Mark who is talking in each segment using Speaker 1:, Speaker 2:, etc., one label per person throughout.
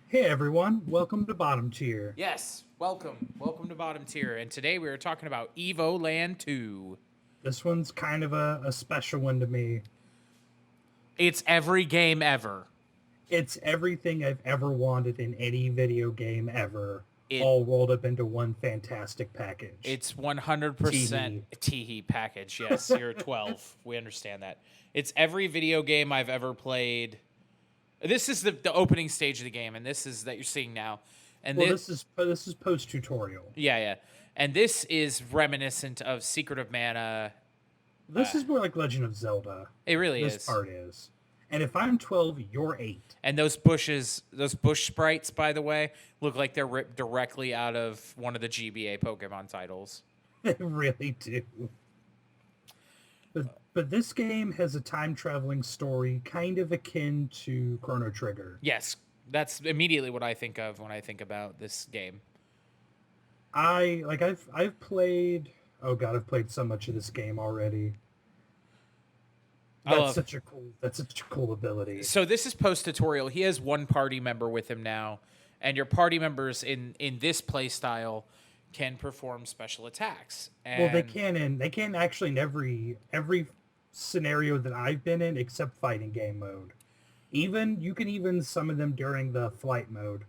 Speaker 1: Hey everyone, welcome to Bottom Tier.
Speaker 2: Yes, welcome to Bottom Tier, and today we are talking about EvoLand II.
Speaker 1: This one's kind of a special one to me.
Speaker 2: It's every game ever.
Speaker 1: It's everything I've ever wanted in any video game ever,
Speaker 2: It
Speaker 1: all rolled up into one fantastic package.
Speaker 2: it's 100%
Speaker 1: Teehee.
Speaker 2: Teehee package. Yes, you're 12. We understand that. It's every video game I've ever played. This is the opening stage of the game, and this is that you're seeing now. And
Speaker 1: Well,
Speaker 2: this,
Speaker 1: this is post tutorial.
Speaker 2: yeah. And this is reminiscent of Secret of Mana.
Speaker 1: This is more like Legend of Zelda.
Speaker 2: It really
Speaker 1: This
Speaker 2: is.
Speaker 1: part is. And if I'm 12, you're 8.
Speaker 2: And those bushes, those bush sprites, by the way, look like they're ripped directly out of one of the GBA Pokemon titles.
Speaker 1: They really do. But this game has a time traveling story kind of akin to Chrono Trigger.
Speaker 2: Yes, that's immediately what I think of when I think about this game.
Speaker 1: I've played, oh god, I've played so much of this game already.
Speaker 2: I love.
Speaker 1: That's such a cool ability.
Speaker 2: So this is post tutorial. He has one party member with him now, and your party members in this play style can perform special attacks.
Speaker 1: Well,
Speaker 2: And
Speaker 1: they can actually in every scenario that I've been in except fighting game mode. Even you can even summon them during the flight mode.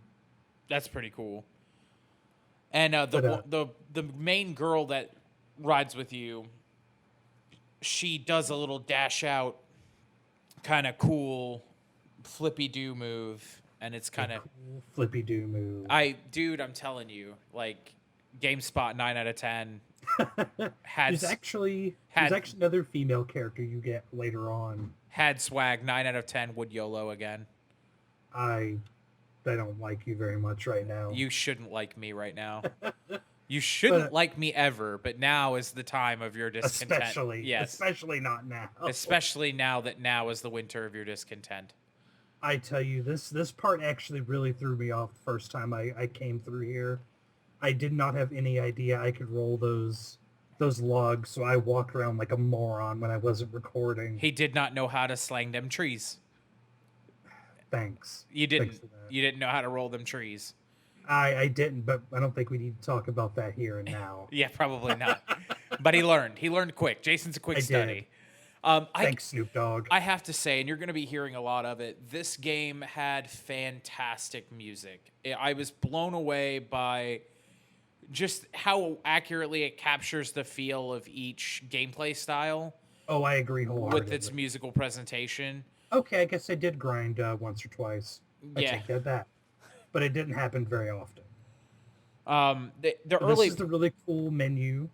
Speaker 2: that's pretty cool. And
Speaker 1: But
Speaker 2: the main girl that rides with you, she does a little dash out, kind of cool, flippy do move, and it's kind of
Speaker 1: cool flippy do move.
Speaker 2: I'm telling you, like GameSpot 9 out of 10 had
Speaker 1: There's actually another female character you get later on.
Speaker 2: had swag 9 out of 10 would YOLO again.
Speaker 1: I I don't like you very much right now.
Speaker 2: You shouldn't like me right now. You shouldn't
Speaker 1: But
Speaker 2: like me ever, but now is the time of your discontent. Yes.
Speaker 1: especially not now.
Speaker 2: Especially now that now is the winter of your discontent.
Speaker 1: I tell you, this part actually really threw me off the first time I came through here. I did not have any idea I could roll those logs, so I walked around like a moron when I wasn't recording.
Speaker 2: He did not know how to slang them trees.
Speaker 1: Thanks.
Speaker 2: You
Speaker 1: Thanks
Speaker 2: didn't.
Speaker 1: for that.
Speaker 2: You didn't know how to roll them trees.
Speaker 1: I didn't, but I don't think we need to talk about that here and now.
Speaker 2: Yeah, probably not. But he learned. He learned quick. Jason's a quick
Speaker 1: I
Speaker 2: study.
Speaker 1: did.
Speaker 2: I
Speaker 1: Thanks, Snoop Dogg.
Speaker 2: I have to say, and you're going to be hearing a lot of it, this game had fantastic music. I was blown away by just how accurately it captures the feel of each gameplay style
Speaker 1: Oh, I agree
Speaker 2: with its
Speaker 1: wholeheartedly.
Speaker 2: musical presentation.
Speaker 1: Okay, I guess I did grind once or twice. I
Speaker 2: Yeah.
Speaker 1: take that back. But it didn't happen very often.
Speaker 2: The
Speaker 1: But this
Speaker 2: early,
Speaker 1: is the really cool menu.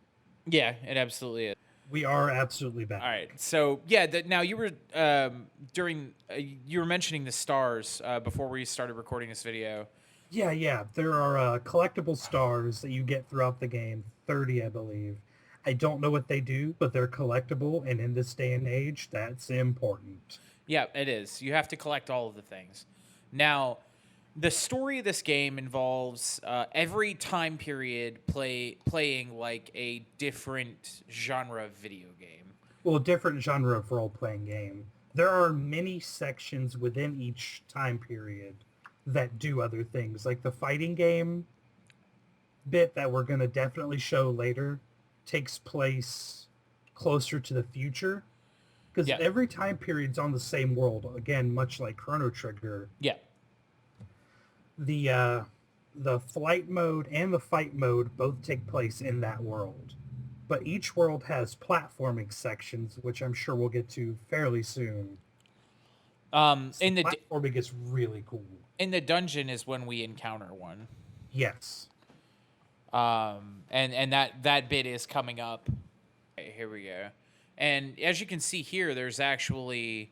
Speaker 2: yeah, it absolutely is.
Speaker 1: We are absolutely back.
Speaker 2: All right, so yeah, now you were you were mentioning the stars before we started recording this video.
Speaker 1: Yeah. There are collectible stars that you get throughout the game. 30, I believe. I don't know what they do, but they're collectible, and in this day and age, that's important.
Speaker 2: Yeah, it is. You have to collect all of the things. Now, the story of this game involves every time period playing like a different genre of video game.
Speaker 1: Well, different genre of role-playing game. There are many sections within each time period that do other things. Like the fighting game bit that we're going to definitely show later takes place closer to the future. Because
Speaker 2: Yeah,
Speaker 1: every time period's on the same world. Again, much like Chrono Trigger,
Speaker 2: yeah,
Speaker 1: the uh, the flight mode and the fight mode both take place in that world. But each world has platforming sections, which I'm sure we'll get to fairly soon. So
Speaker 2: in the
Speaker 1: platforming is really cool.
Speaker 2: in the dungeon is when we encounter one.
Speaker 1: Yes.
Speaker 2: And that bit is coming up. Okay, here we go. And as you can see here, there's actually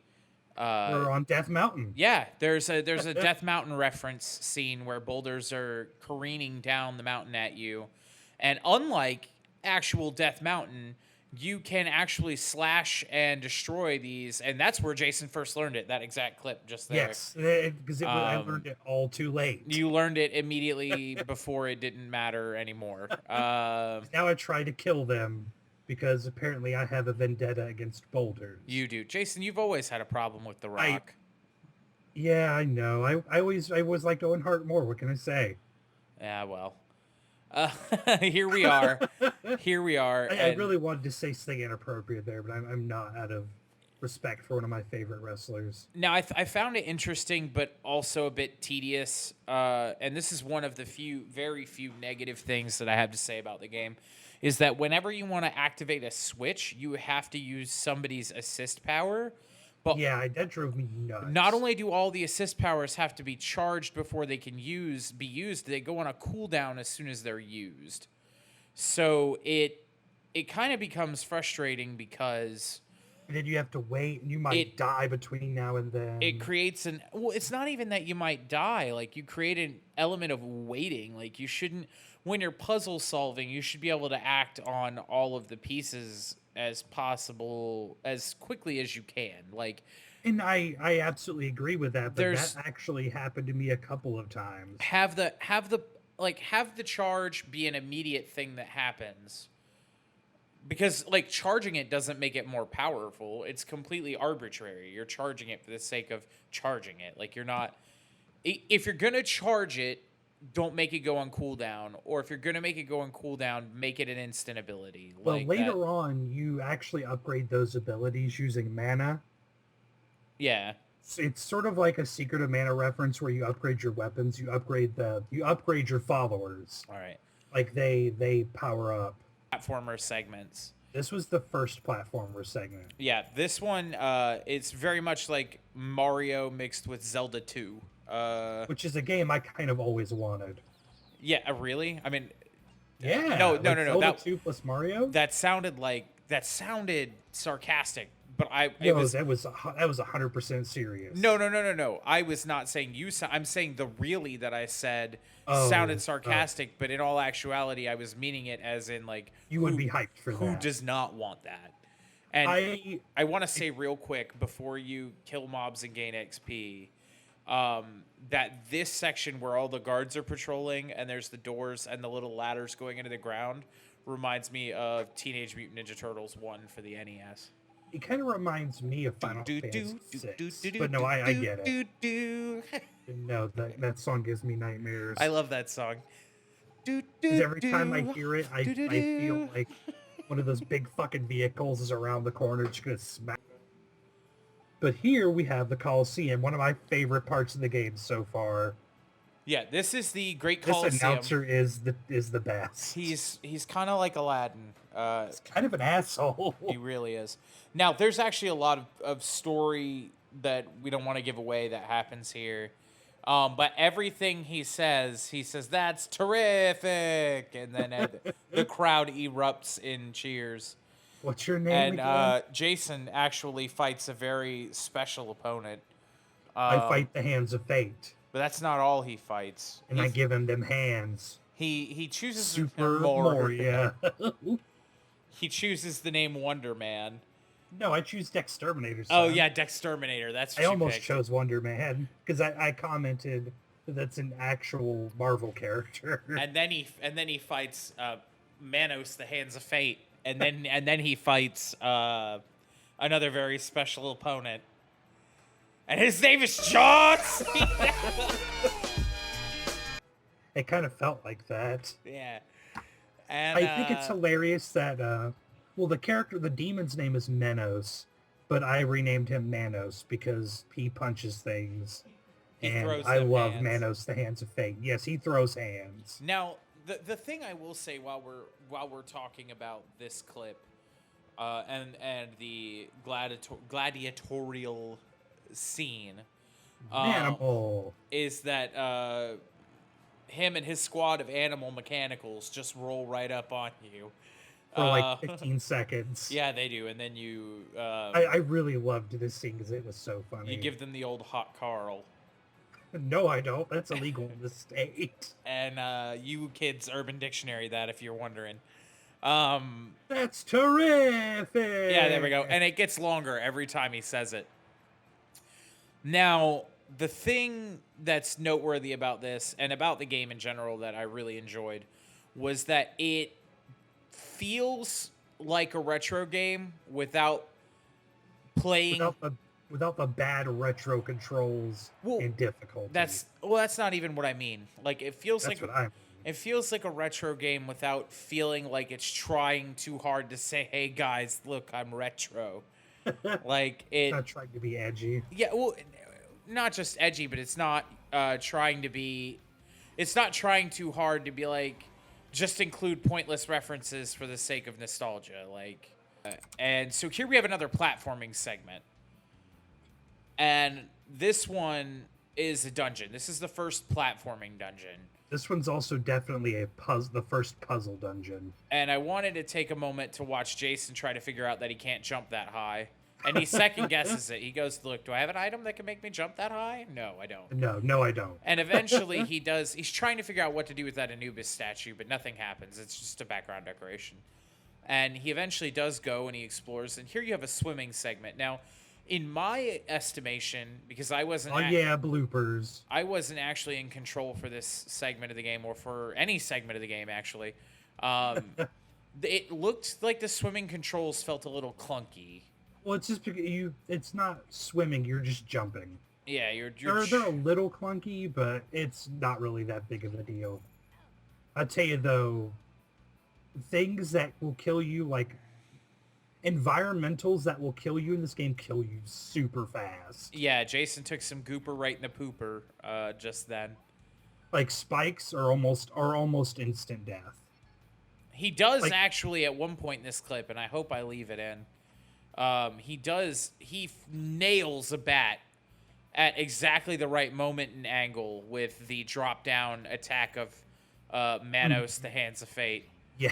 Speaker 1: We're on Death Mountain.
Speaker 2: yeah, there's a Death Mountain reference scene where boulders are careening down the mountain at you, and unlike actual Death Mountain, you can actually slash and destroy these, and that's where Jason first learned it. That exact clip just there.
Speaker 1: Yes, because I learned it all too late.
Speaker 2: You learned it immediately before it didn't matter anymore.
Speaker 1: Now I try to kill them because apparently I have a vendetta against boulders.
Speaker 2: You do, Jason. You've always had a problem with the rock.
Speaker 1: Yeah, I know. I always liked Owen Hart more. What can I say?
Speaker 2: Yeah, well. Uh, here we are. Here we are.
Speaker 1: I
Speaker 2: And
Speaker 1: really wanted to say something inappropriate there, but I'm not, out of respect for one of my favorite wrestlers.
Speaker 2: now I found it interesting, but also a bit tedious. And this is one of the very few negative things that I have to say about the game, is that whenever you want to activate a switch, you have to use somebody's assist power. But
Speaker 1: Yeah, that drove me
Speaker 2: not
Speaker 1: nuts.
Speaker 2: only do all the assist powers have to be charged before they can be used, they go on a cooldown as soon as they're used. So it kind of becomes frustrating because
Speaker 1: And then you have to wait, and you
Speaker 2: it
Speaker 1: might die between now and
Speaker 2: it
Speaker 1: then.
Speaker 2: creates it's not even that you might die, like you create an element of waiting. Like you shouldn't, when you're puzzle solving, you should be able to act on all of the pieces as possible as quickly as you can. Like
Speaker 1: And I absolutely agree with that, but that
Speaker 2: there's
Speaker 1: actually happened to me a couple of times.
Speaker 2: have the charge be an immediate thing that happens, because like charging it doesn't make it more powerful. It's completely arbitrary. You're charging it for the sake of charging it. Like you're not, if you're gonna charge it, don't make it go on cooldown, or if you're gonna make it go on cooldown, make it an instant ability
Speaker 1: Well,
Speaker 2: like that.
Speaker 1: later on, you actually upgrade those abilities using mana.
Speaker 2: Yeah.
Speaker 1: It's sort of like a Secret of Mana reference where you upgrade your weapons, you upgrade your followers.
Speaker 2: All right.
Speaker 1: Like they power up.
Speaker 2: Platformer segments.
Speaker 1: This was the first platformer segment.
Speaker 2: Yeah, this one, it's very much like Mario mixed with Zelda 2.
Speaker 1: Which is a game I kind of always wanted.
Speaker 2: Yeah, really? I mean,
Speaker 1: Yeah.
Speaker 2: no,
Speaker 1: like
Speaker 2: no.
Speaker 1: Zelda 2 plus Mario?
Speaker 2: That sounded sarcastic, but
Speaker 1: No, that was 100% serious.
Speaker 2: No. I was not saying I'm saying the really that I said sounded sarcastic, but in all actuality, I was meaning it as in like
Speaker 1: You would be hyped for
Speaker 2: who
Speaker 1: that.
Speaker 2: does not want that? And
Speaker 1: I
Speaker 2: I want to say real quick before you kill mobs and gain XP, that this section where all the guards are patrolling and there's the doors and the little ladders going into the ground reminds me of Teenage Mutant Ninja Turtles 1 for the NES.
Speaker 1: It kind of reminds me of Final Fantasy VI, but no, I get it. No, that song gives me nightmares.
Speaker 2: I love that song.
Speaker 1: 'Cause every time I hear it, I feel like one of those big fucking vehicles is around the corner just gonna smack. But here we have the Coliseum, one of my favorite parts of the game so far.
Speaker 2: Yeah, this is the Great
Speaker 1: This
Speaker 2: Coliseum.
Speaker 1: announcer is the best.
Speaker 2: He's kind of like Aladdin.
Speaker 1: He's kind of an asshole.
Speaker 2: He really is. Now, there's actually a lot of story that we don't want to give away that happens here. But everything he says, that's terrific. And then the crowd erupts in cheers.
Speaker 1: What's your name
Speaker 2: And
Speaker 1: again?
Speaker 2: Jason actually fights a very special opponent.
Speaker 1: I fight the hands of fate,
Speaker 2: But that's not all he fights.
Speaker 1: and I give him them hands.
Speaker 2: He chooses
Speaker 1: Super Moria.
Speaker 2: He chooses the name Wonder Man.
Speaker 1: No, I choose Dexterminator.
Speaker 2: Oh
Speaker 1: son.
Speaker 2: yeah, Dexterminator. That's what
Speaker 1: I
Speaker 2: you
Speaker 1: almost
Speaker 2: picked.
Speaker 1: chose Wonder Man because I commented that that's an actual Marvel character.
Speaker 2: And then he fights Manos, the Hands of Fate, and then he fights another very special opponent, and his name is John Cena.
Speaker 1: It kind of felt like that.
Speaker 2: Yeah, and
Speaker 1: I think it's hilarious that the demon's name is Menos, but I renamed him Manos because he punches things. And I love
Speaker 2: hands.
Speaker 1: Manos, the Hands of Fate. Yes, he throws hands.
Speaker 2: Now, the thing I will say while we're talking about this clip, and the gladiatorial scene,
Speaker 1: Animal.
Speaker 2: is that him and his squad of animal mechanicals just roll right up on you
Speaker 1: For like 15 seconds.
Speaker 2: Yeah, they do, and then you
Speaker 1: I really loved this scene because it was so funny.
Speaker 2: you give them the old hot Carl.
Speaker 1: No, I don't. That's illegal in the state.
Speaker 2: And you kids Urban Dictionary that if you're wondering.
Speaker 1: That's terrific.
Speaker 2: Yeah, there we go. And it gets longer every time he says it. Now, the thing that's noteworthy about this and about the game in general that I really enjoyed was that it feels like a retro game without playing
Speaker 1: without the bad retro controls and difficulty.
Speaker 2: That's not even what I mean. Like
Speaker 1: That's what I mean.
Speaker 2: it feels like a retro game without feeling like it's trying too hard to say, "Hey guys, look, I'm retro." Like
Speaker 1: It's not trying to be edgy.
Speaker 2: Yeah, well, not just edgy, but it's not trying to be. It's not trying too hard to be like, just include pointless references for the sake of nostalgia. Like, and so here we have another platforming segment, and this one is a dungeon. This is the first platforming dungeon.
Speaker 1: This one's also definitely the first puzzle dungeon.
Speaker 2: And I wanted to take a moment to watch Jason try to figure out that he can't jump that high. And he second guesses it. He goes, "Look, do I have an item that can make me jump that high? No, I don't."
Speaker 1: No, I don't.
Speaker 2: And eventually he does. He's trying to figure out what to do with that Anubis statue, but nothing happens. It's just a background decoration. And he eventually does go and he explores. And here you have a swimming segment. Now, in my estimation, because I wasn't...
Speaker 1: bloopers.
Speaker 2: I wasn't actually in control for this segment of the game, or for any segment of the game, actually. It looked like the swimming controls felt a little clunky.
Speaker 1: Well, it's just because it's not swimming, you're just jumping.
Speaker 2: Yeah,
Speaker 1: they're a little clunky, but it's not really that big of a deal. I'll tell you, though, things that will kill you, like environmentals that will kill you in this game, kill you super fast.
Speaker 2: Yeah, Jason took some gooper right in the pooper just then.
Speaker 1: Like spikes are almost instant death.
Speaker 2: He does actually at one point in this clip, and I hope I leave it in. He nails a bat at exactly the right moment and angle with the drop down attack of Manos, the Hands of Fate.
Speaker 1: Yeah,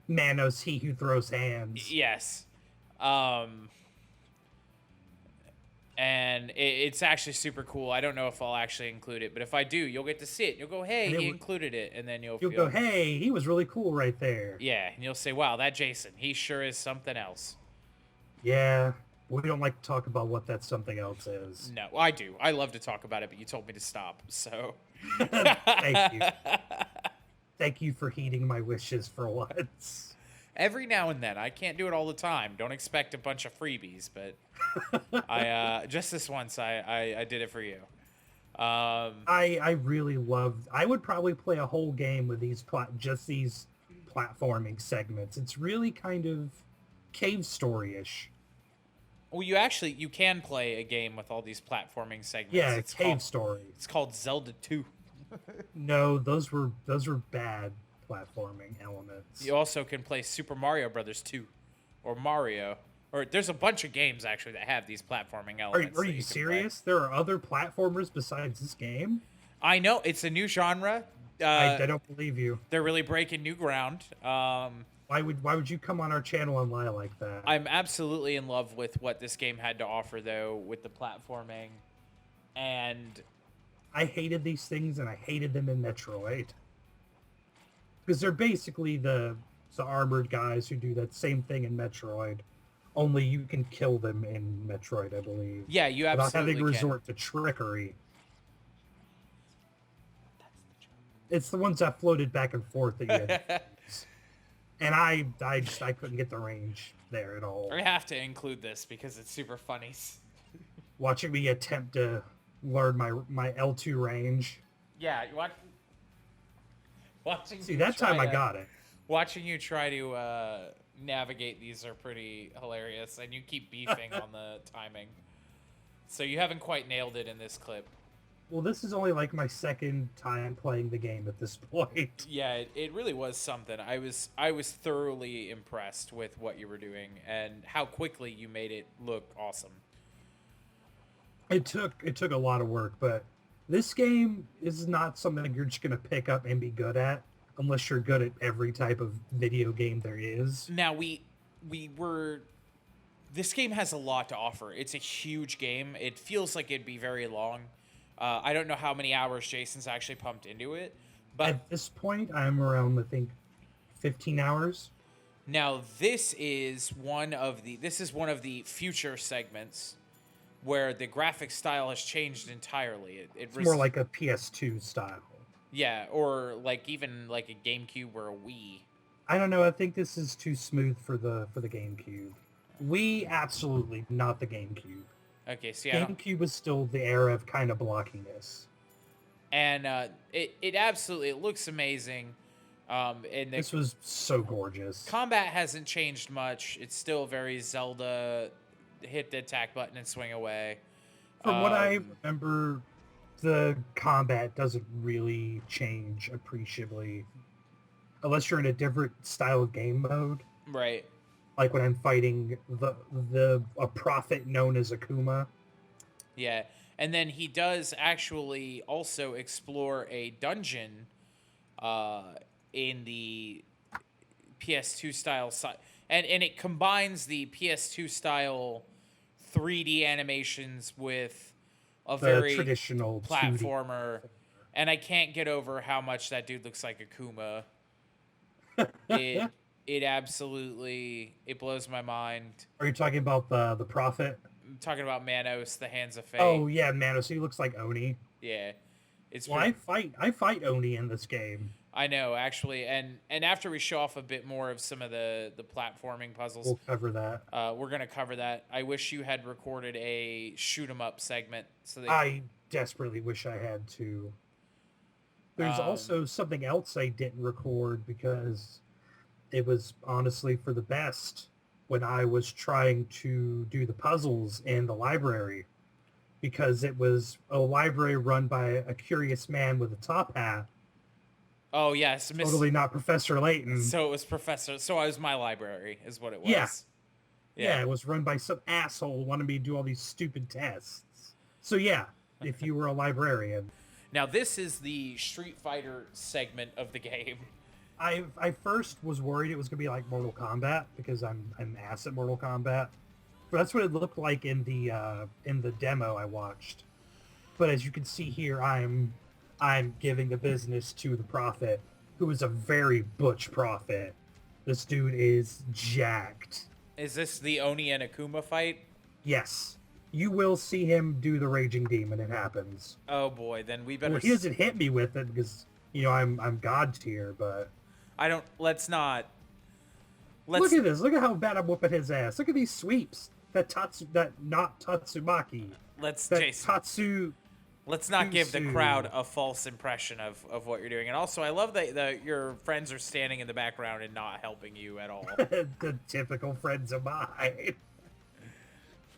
Speaker 1: Manos, he who throws hands.
Speaker 2: Yes. And it's actually super cool. I don't know if I'll actually include it, but if I do, you'll get to see it. You'll go, "Hey, he included it," and then you'll
Speaker 1: go, "Hey, he was really cool right there."
Speaker 2: Yeah, and you'll say, "Wow, that Jason, he sure is something else."
Speaker 1: Yeah, we don't like to talk about what that something else is.
Speaker 2: No, I do. I love to talk about it, but you told me to stop, so.
Speaker 1: Thank you. Thank you for heeding my wishes for once.
Speaker 2: Every now and then. I can't do it all the time. Don't expect a bunch of freebies, but I just this once I did it for you.
Speaker 1: I really loved... I would probably play a whole game with these platforming segments. It's really kind of cave story-ish.
Speaker 2: Well, you can play a game with all these platforming segments.
Speaker 1: Yeah, it's cave story.
Speaker 2: It's called Zelda 2.
Speaker 1: No, those were bad platforming elements.
Speaker 2: You also can play Super Mario Brothers 2 or Mario. Or there's a bunch of games actually that have these platforming elements.
Speaker 1: Are you serious? There are other platformers besides this game?
Speaker 2: I know, it's a new genre.
Speaker 1: I don't believe you.
Speaker 2: They're really breaking new ground.
Speaker 1: Why would you come on our channel and lie like that?
Speaker 2: I'm absolutely in love with what this game had to offer, though, with the platforming. And
Speaker 1: I hated these things, and I hated them in Metroid. Because they're basically the armored guys who do that same thing in Metroid. Only you can kill them in Metroid, I believe.
Speaker 2: Yeah, you absolutely
Speaker 1: without having to resort to trickery. It's the ones that floated back and forth that you had to use. And I couldn't get the range there at all.
Speaker 2: We have to include this because it's super funny.
Speaker 1: Watching me attempt to learn my L2 range.
Speaker 2: Yeah, watching.
Speaker 1: See, that time I got it.
Speaker 2: Watching you try to navigate these are pretty hilarious, and you keep beefing on the timing. So you haven't quite nailed it in this clip.
Speaker 1: Well, this is only like my second time playing the game at this point.
Speaker 2: Yeah, it really was something. I was thoroughly impressed with what you were doing and how quickly you made it look awesome.
Speaker 1: It took a lot of work, but this game is not something you're just going to pick up and be good at unless you're good at every type of video game there is.
Speaker 2: Now, this game has a lot to offer. It's a huge game. It feels like it'd be very long. I don't know how many hours Jason's actually pumped into it, but
Speaker 1: at this point, I'm around, I think, 15 hours.
Speaker 2: Now, this is one of the future segments where the graphic style has changed entirely.
Speaker 1: It's more like a PS2 style.
Speaker 2: Yeah, or even like a GameCube or a Wii.
Speaker 1: I don't know. I think this is too smooth for the GameCube. Wii, absolutely not the GameCube.
Speaker 2: Okay, so yeah,
Speaker 1: GameCube was still the era of kind of blockiness.
Speaker 2: and it absolutely, it looks amazing. And the
Speaker 1: This was so gorgeous.
Speaker 2: combat hasn't changed much. It's still very Zelda, hit the attack button and swing away.
Speaker 1: From what I remember, the combat doesn't really change appreciably unless you're in a different style of game mode.
Speaker 2: Right.
Speaker 1: Like when I'm fighting a prophet known as Akuma.
Speaker 2: Yeah. And then he does actually also explore a dungeon in the PS2 style side. And it combines the PS2 style 3D animations with a very
Speaker 1: traditional
Speaker 2: platformer.
Speaker 1: 2D.
Speaker 2: And I can't get over how much that dude looks like Akuma. It absolutely, it blows my mind.
Speaker 1: Are you talking about the prophet?
Speaker 2: I'm talking about Manos, the Hands of Fate.
Speaker 1: Oh yeah, Manos. He looks like Oni.
Speaker 2: Yeah, it's.
Speaker 1: Well, I fight Oni in this game.
Speaker 2: I know, actually, and after we show off a bit more of some of the platforming puzzles,
Speaker 1: we'll cover that.
Speaker 2: We're gonna cover that. I wish you had recorded a shoot 'em up segment so that
Speaker 1: I desperately wish I had to. There's also something else I didn't record because it was honestly for the best when I was trying to do the puzzles in the library, because it was a library run by a curious man with a top hat.
Speaker 2: Oh yes,
Speaker 1: totally not Professor Layton.
Speaker 2: So it was Professor. So it was my library, is what it was.
Speaker 1: Yeah, it was run by some asshole who wanted me to do all these stupid tests. So yeah, if you were a librarian.
Speaker 2: Now this is the Street Fighter segment of the game.
Speaker 1: I first was worried it was gonna be like Mortal Kombat because I'm ass at Mortal Kombat. But that's what it looked like in the demo I watched. But as you can see here, I'm giving the business to the Prophet, who is a very butch Prophet. This dude is jacked.
Speaker 2: Is this the Oni and Akuma fight?
Speaker 1: Yes. You will see him do the Raging Demon. It happens.
Speaker 2: Oh boy, then we better.
Speaker 1: Well, he doesn't hit me with it because I'm God tier, but
Speaker 2: I don't. Let's not.
Speaker 1: Look at this. Look at how bad I'm whooping his ass. Look at these sweeps. That not Tatsumaki.
Speaker 2: Jason. Let's not give the crowd a false impression of what you're doing. And also, I love that your friends are standing in the background and not helping you at all.
Speaker 1: The typical friends of mine.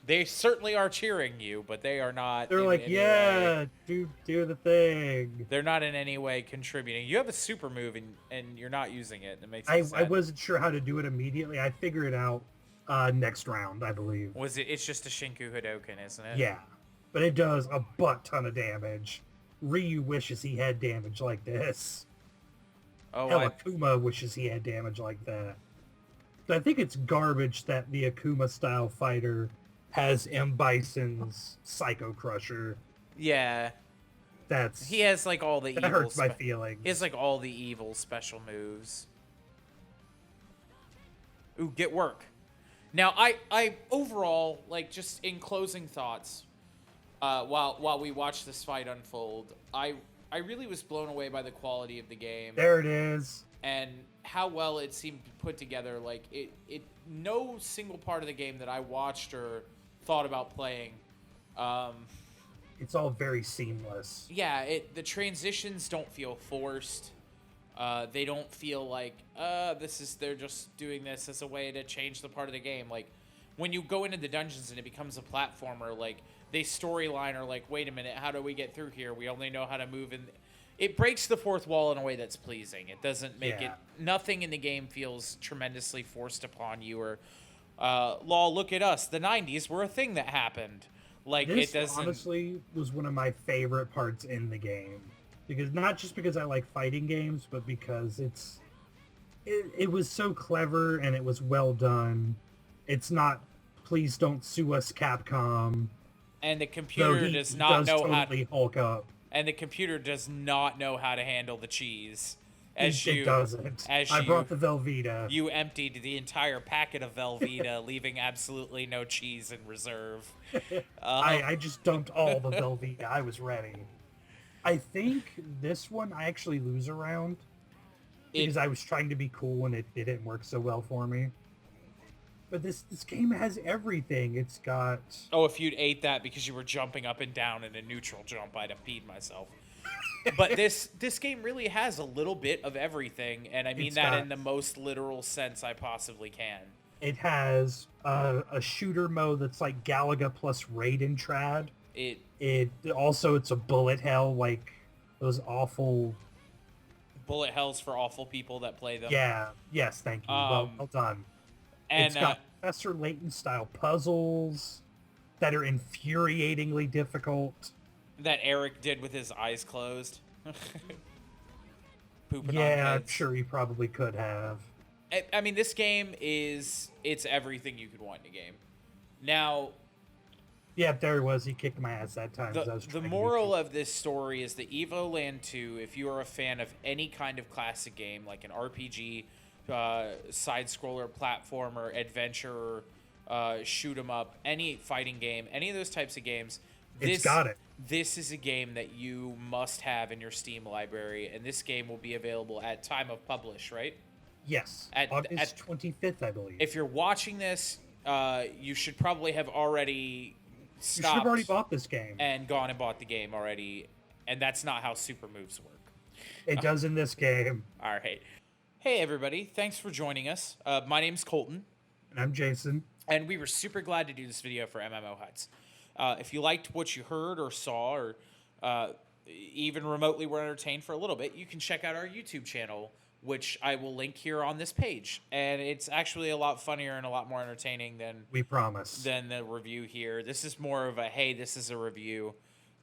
Speaker 2: They certainly are cheering you, but they are not.
Speaker 1: They're like, yeah, do the thing.
Speaker 2: They're not in any way contributing. You have a super move and you're not using it. It makes me sad.
Speaker 1: I wasn't sure how to do it immediately. I figured it out next round, I believe.
Speaker 2: It's just a Shinku Hadoken, isn't it?
Speaker 1: Yeah, but it does a butt ton of damage. Ryu wishes he had damage like this.
Speaker 2: Oh,
Speaker 1: Akuma wishes he had damage like that. So I think it's garbage that the Akuma style fighter has M. Bison's Psycho Crusher.
Speaker 2: Yeah. He has like all the evil.
Speaker 1: That hurts my feelings.
Speaker 2: He has like all the evil special moves. Ooh, get work. Now, I overall, like, just in closing thoughts, while we watch this fight unfold, I really was blown away by the quality of the game.
Speaker 1: There it is.
Speaker 2: And how well it seemed put together. Like, it no single part of the game that I watched or thought about playing.
Speaker 1: It's all very seamless.
Speaker 2: Yeah, the transitions don't feel forced. They don't feel like they're just doing this as a way to change the part of the game. Like when you go into the dungeons and it becomes a platformer, like they storyline are like, wait a minute, how do we get through here? We only know how to move in. It breaks the fourth wall in a way that's pleasing. It doesn't make it. Nothing in the game feels tremendously forced upon you or. Law, look at us. The 90s were a thing that happened. Like
Speaker 1: this
Speaker 2: it doesn't.
Speaker 1: Honestly, was one of my favorite parts in the game. Because not just because I like fighting games, but because it was so clever and it was well done. It's not, please don't sue us, Capcom.
Speaker 2: And the computer does not know how to
Speaker 1: Hulk up.
Speaker 2: And the computer does not know how to handle the cheese.
Speaker 1: It doesn't. I brought the Velveeta.
Speaker 2: You emptied the entire packet of Velveeta, leaving absolutely no cheese in reserve.
Speaker 1: I just dumped all the Velveeta. I was ready. I think this one I actually lose a round because I was trying to be cool and it didn't work so well for me. But this game has everything. It's got...
Speaker 2: Oh, if you'd ate that because you were jumping up and down in a neutral jump, I'd have peed myself. But this game really has a little bit of everything, and I mean that in the most literal sense I possibly can.
Speaker 1: It has a shooter mode that's like Galaga plus Raiden trad. It's a bullet hell, like those awful...
Speaker 2: Bullet hells for awful people that play them.
Speaker 1: Yeah, yes, thank you. Well done. And it's got Professor Layton style puzzles that are infuriatingly difficult.
Speaker 2: That Eric did with his eyes closed. Pooping on
Speaker 1: yeah,
Speaker 2: heads.
Speaker 1: I'm sure he probably could have.
Speaker 2: I mean, this game it's everything you could want in a game. Now...
Speaker 1: Yeah, there he was. He kicked my ass that time.
Speaker 2: The moral of this story is the EvoLand II, if you are a fan of any kind of classic game, like an RPG, side-scroller, platformer, adventure, shoot 'em up, any fighting game, any of those types of games,
Speaker 1: it's got it.
Speaker 2: This is a game that you must have in your Steam library, and this game will be available at time of publish, right?
Speaker 1: Yes, August 25th, I believe.
Speaker 2: If you're watching this, you should probably have already...
Speaker 1: You should have already bought this game.
Speaker 2: And gone and bought the game already, and that's not how super moves work.
Speaker 1: It does in this game.
Speaker 2: All right. Hey, everybody. Thanks for joining us. My name's Colton.
Speaker 1: And I'm Jason.
Speaker 2: And we were super glad to do this video for MMOHuts. If you liked what you heard or saw, or even remotely were entertained for a little bit, you can check out our YouTube channel, which I will link here on this page. And it's actually a lot funnier and a lot more entertaining than...
Speaker 1: We promise.
Speaker 2: ...than the review here. This is more of a, hey, this is a review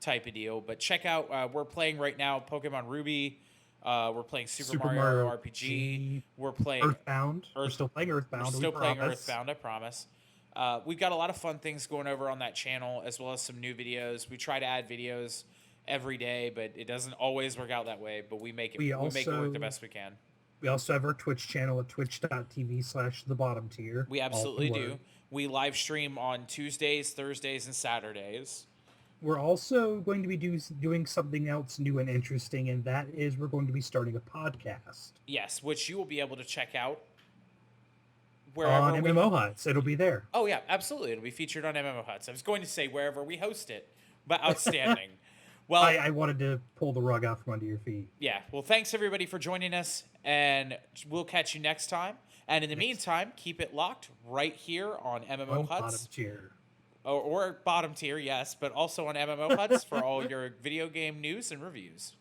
Speaker 2: type of deal. But check out, we're playing right now Pokemon Ruby. We're playing Super Mario RPG. We're playing...
Speaker 1: Earthbound. We're still playing Earthbound.
Speaker 2: We're still playing Earthbound, I promise. We've got a lot of fun things going over on that channel, as well as some new videos. We try to add videos every day, but it doesn't always work out that way. But we make it work the best we can.
Speaker 1: We also have our Twitch channel at twitch.tv/thebottomtier.
Speaker 2: We absolutely do. We live stream on Tuesdays, Thursdays, and Saturdays.
Speaker 1: We're also going to be doing something else new and interesting, and that is we're going to be starting a podcast.
Speaker 2: Yes, which you will be able to check out
Speaker 1: wherever on MMOHuts. It'll be there.
Speaker 2: Oh, yeah, absolutely. It'll be featured on MMOHuts. I was going to say wherever we host it, but outstanding. Well,
Speaker 1: I wanted to pull the rug out from under your feet.
Speaker 2: Yeah. Well, thanks everybody for joining us, and we'll catch you next time. And in the meantime, keep it locked right here on MMOHuts.
Speaker 1: Bottom Tier.
Speaker 2: Or Bottom Tier, yes, but also on MMOHuts for all your video game news and reviews.